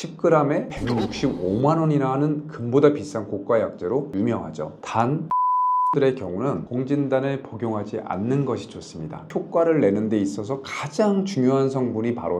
10g에 165만 원이나 하는 금보다 비싼 고가 약재로 유명하죠. 단 들의 경우는 공진단을 복용하지 않는 것이 좋습니다. 효과를 내는 데 있어서 가장 중요한 성분이 바로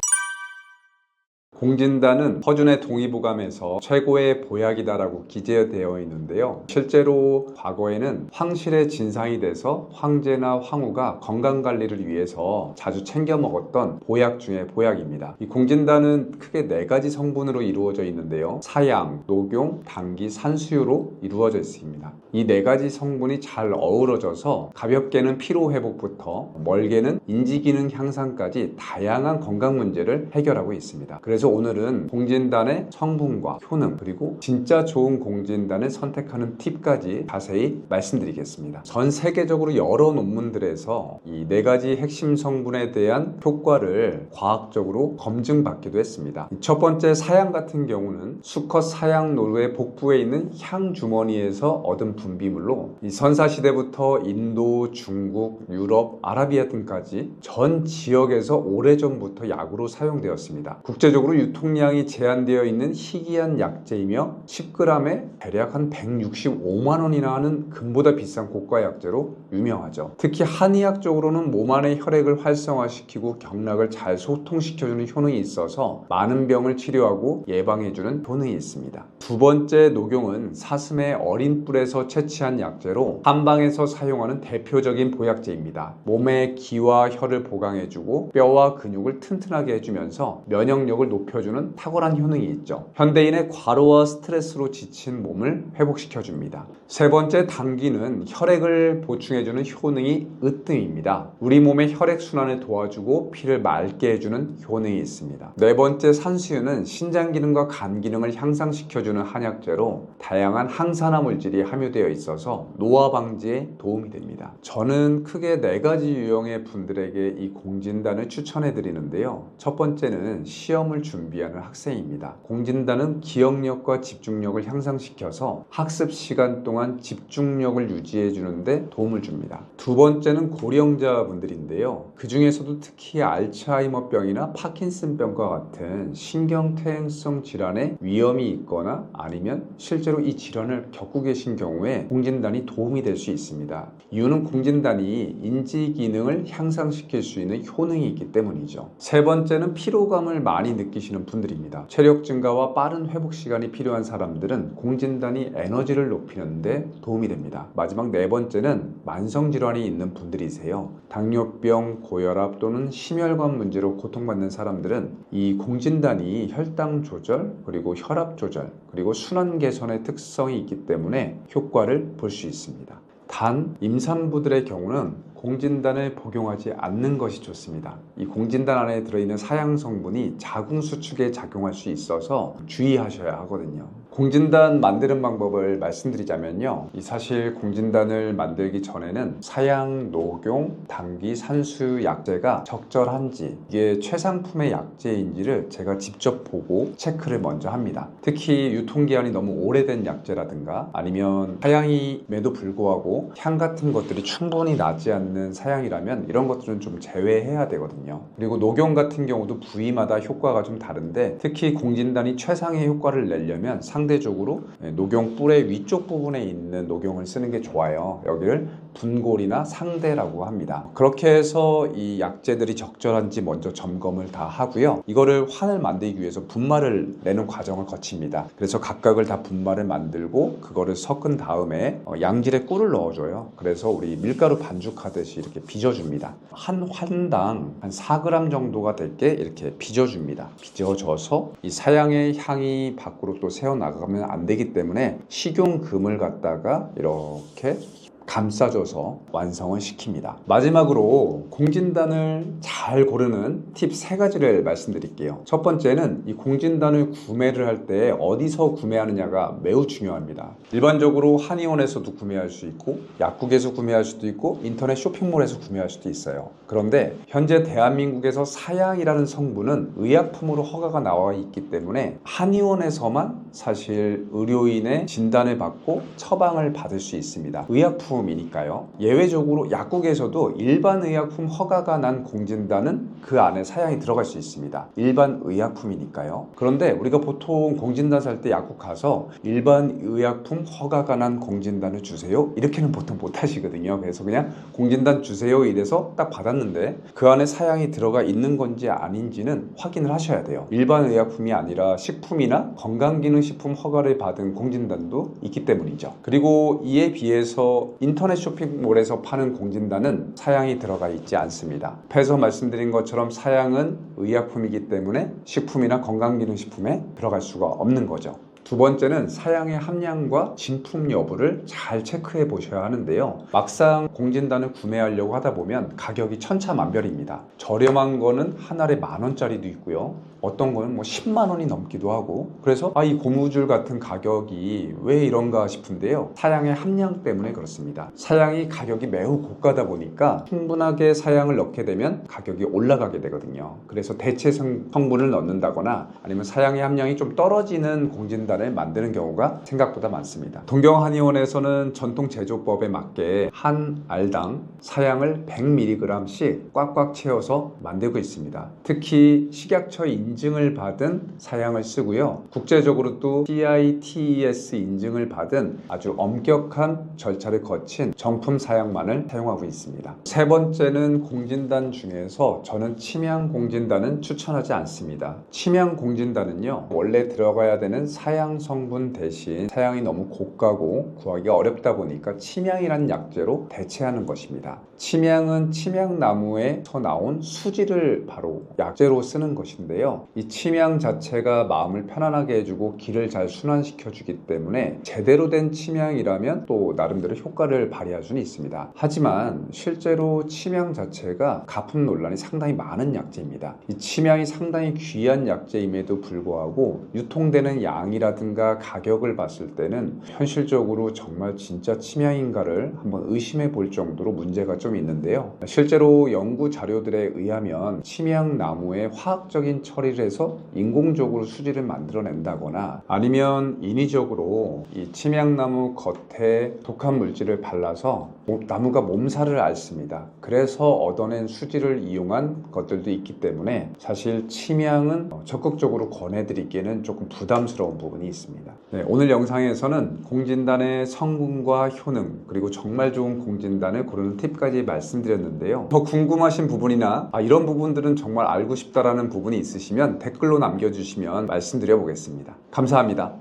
공진단은 허준의 동의보감에서 최고의 보약이다라고 기재되어 있는데요. 실제로 과거에는 황실의 진상이 돼서 황제나 황후가 건강관리를 위해서 자주 챙겨 먹었던 보약 중에 보약입니다. 이 공진단은 크게 4가지 성분으로 이루어져 있는데요. 사양, 녹용, 당기, 산수유로 이루어져 있습니다. 이 4가지 성분이 잘 어우러져서 가볍게는 피로회복부터 멀게는 인지기능 향상까지 다양한 건강 문제를 해결하고 있습니다. 그래서 오늘은 공진단의 성분과 효능, 그리고 진짜 좋은 공진단을 선택하는 팁까지 자세히 말씀드리겠습니다. 전 세계적으로 여러 논문들에서 이 4가지 핵심 성분에 대한 효과를 과학적으로 검증받기도 했습니다. 첫 번째 사양 같은 경우는 수컷 사양 노루의 복부에 있는 향 주머니에서 얻은 분비물로 이 선사시대부터 인도, 중국, 유럽, 아라비아 등까지 전 지역에서 오래전부터 약으로 사용되었습니다. 국제적으로 유통량이 제한되어 있는 희귀한 약재이며 10g에 대략 한 165만 원이나 하는 금보다 비싼 고가 약재로 유명하죠. 특히 한의학 적으로는 몸 안의 혈액을 활성화시키고 경락을 잘 소통시켜주는 효능이 있어서 많은 병을 치료하고 예방해주는 효능이 있습니다. 두 번째 녹용은 사슴의 어린 뿔에서 채취한 약재로 한방에서 사용하는 대표적인 보약재입니다. 몸의 기와 혈을 보강해주고 뼈와 근육을 튼튼하게 해주면서 면역력을 높여주는 탁월한 효능이 있죠. 현대인의 과로와 스트레스로 지친 몸을 회복시켜줍니다. 세 번째 당기는 혈액을 보충해주는 효능이 으뜸입니다. 우리 몸의 혈액순환을 도와주고 피를 맑게 해주는 효능이 있습니다. 네 번째 산수유는 신장 기능과 간 기능을 향상시켜주는 한약재로 다양한 항산화 물질이 함유되어 있어서 노화 방지에 도움이 됩니다. 저는 크게 4가지 유형의 분들에게 이 공진단을 추천해 드리는데요. 첫 번째는 시험을 준비하는 학생입니다. 공진단은 기억력과 집중력을 향상시켜서 학습 시간 동안 집중력을 유지해 주는데 도움을 줍니다. 두 번째는 고령자분들인데요. 그 중에서도 특히 알츠하이머병이나 파킨슨병과 같은 신경퇴행성 질환에 위험이 있거나 아니면 실제로 이 질환을 겪고 계신 경우에 공진단이 도움이 될 수 있습니다. 이유는 공진단이 인지 기능을 향상시킬 수 있는 효능이 있기 때문이죠. 세 번째는 피로감을 많이 느끼시는 분들입니다. 체력 증가와 빠른 회복 시간이 필요한 사람들은 공진단이 에너지를 높이는데 도움이 됩니다. 마지막 네 번째는 만성질환이 있는 분들이세요. 당뇨병, 고혈압 또는 심혈관 문제로 고통받는 사람들은 이 공진단이 혈당 조절, 그리고 혈압 조절, 그리고 순환 개선의 특성이 있기 때문에 효과를 볼 수 있습니다. 단 임산부들의 경우는 공진단을 복용하지 않는 것이 좋습니다. 이 공진단 안에 들어있는 사양 성분이 자궁 수축에 작용할 수 있어서 주의하셔야 하거든요. 공진단 만드는 방법을 말씀드리자면요. 사실 공진단을 만들기 전에는 사양, 녹용, 당기, 산수 약재가 적절한지 이게 최상품의 약재인지를 제가 직접 보고 체크를 먼저 합니다. 특히 유통기한이 너무 오래된 약재라든가 아니면 사양임에도 불구하고 향 같은 것들이 충분히 나지 않는 사양이라면 이런 것들은 좀 제외해야 되거든요. 그리고 녹용 같은 경우도 부위마다 효과가 좀 다른데 특히 공진단이 최상의 효과를 내려면 상대적으로 녹용 뿔의 위쪽 부분에 있는 녹용을 쓰는 게 좋아요. 여기를 분골이나 상대라고 합니다. 그렇게 해서 이 약재들이 적절한지 먼저 점검을 다 하고요. 이거를 환을 만들기 위해서 분말을 내는 과정을 거칩니다. 그래서 각각을 다 분말을 만들고 그거를 섞은 다음에 양질의 꿀을 넣어줘요. 그래서 우리 밀가루 반죽하듯이 이렇게 빚어줍니다. 한 환당 한 4g 정도가 될 게 이렇게 빚어줍니다. 빚어져서 이 사양의 향이 밖으로 또 새어나가면 안 되기 때문에 식용금을 갖다가 이렇게 감싸줘서 완성을 시킵니다. 마지막으로 공진단을 잘 고르는 팁 3가지를 말씀드릴게요. 첫 번째는 이 공진단을 구매를 할 때 어디서 구매하느냐가 매우 중요합니다. 일반적으로 한의원에서도 구매할 수 있고 약국에서 구매할 수도 있고 인터넷 쇼핑몰에서 구매할 수도 있어요. 그런데 현재 대한민국에서 사양이라는 성분은 의약품으로 허가가 나와 있기 때문에 한의원에서만 사실 의료인의 진단을 받고 처방을 받을 수 있습니다. 의약품 의약품이니까요. 예외적으로 약국에서도 일반 의약품 허가가 난 공진단은 그 안에 사양이 들어갈 수 있습니다. 일반 의약품이니까요. 그런데 우리가 보통 공진단 살 때 약국 가서 일반 의약품 허가가 난 공진단을 주세요 이렇게는 보통 못 하시거든요. 그래서 그냥 공진단 주세요 이래서 딱 받았는데 그 안에 사양이 들어가 있는 건지 아닌지는 확인을 하셔야 돼요. 일반 의약품이 아니라 식품이나 건강기능식품 허가를 받은 공진단도 있기 때문이죠. 그리고 이에 비해서 인터넷 쇼핑몰에서 파는 공진단은 사양이 들어가 있지 않습니다. 앞에서 말씀드린 것처럼 사양은 의약품이기 때문에 식품이나 건강기능식품에 들어갈 수가 없는 거죠. 두 번째는 사양의 함량과 진품 여부를 잘 체크해 보셔야 하는데요. 막상 공진단을 구매하려고 하다 보면 가격이 천차만별입니다. 저렴한 거는 한 알에 10,000원짜리도 있고요. 어떤 거는 뭐 10만 원이 넘기도 하고, 그래서 이 고무줄 같은 가격이 왜 이런가 싶은데요. 사양의 함량 때문에 그렇습니다. 사양이 가격이 매우 고가다 보니까 충분하게 사양을 넣게 되면 가격이 올라가게 되거든요. 그래서 대체 성분을 넣는다거나 아니면 사양의 함량이 좀 떨어지는 공진단을 만드는 경우가 생각보다 많습니다. 동경한의원에서는 전통 제조법에 맞게 한 알당 사양을 100mg씩 꽉꽉 채워서 만들고 있습니다. 특히 식약처 인증을 받은 사양을 쓰고요. 국제적으로도 CITES 인증을 받은 아주 엄격한 절차를 거친 정품 사양만을 사용하고 있습니다. 세 번째는 공진단 중에서 저는 침향 공진단은 추천하지 않습니다. 침향 공진단은요, 원래 들어가야 되는 사양 성분 대신 사양이 너무 고가고 구하기가 어렵다 보니까 침향이라는 약재로 대체하는 것입니다. 침향은 침향나무에서 나온 수지를 바로 약재로 쓰는 것인데요. 이 침향 자체가 마음을 편안하게 해주고 기를 잘 순환시켜 주기 때문에 제대로 된 침향이라면 또 나름대로 효과를 발휘할 수는 있습니다. 하지만 실제로 침향 자체가 가품 논란이 상당히 많은 약재입니다. 이 침향이 상당히 귀한 약재임에도 불구하고 유통되는 양이라든가 가격을 봤을 때는 현실적으로 정말 진짜 침향인가를 한번 의심해 볼 정도로 문제가 좀 있는데요. 실제로 연구 자료들에 의하면 침향나무에 화학적인 처리를 해서 인공적으로 수지를 만들어낸다거나 아니면 인위적으로 이 침향나무 겉에 독한 물질을 발라서 나무가 몸살을 앓습니다. 그래서 얻어낸 수지를 이용한 것들도 있기 때문에 사실 침향은 적극적으로 권해드리기에는 조금 부담스러운 부분이 있습니다. 네, 오늘 영상에서는 공진단의 성분과 효능 그리고 정말 좋은 공진단을 고르는 팁까지 말씀드렸는데요. 더 궁금하신 부분이나 이런 부분들은 정말 알고 싶다라는 부분이 있으시면 댓글로 남겨주시면 말씀드려 보겠습니다. 감사합니다.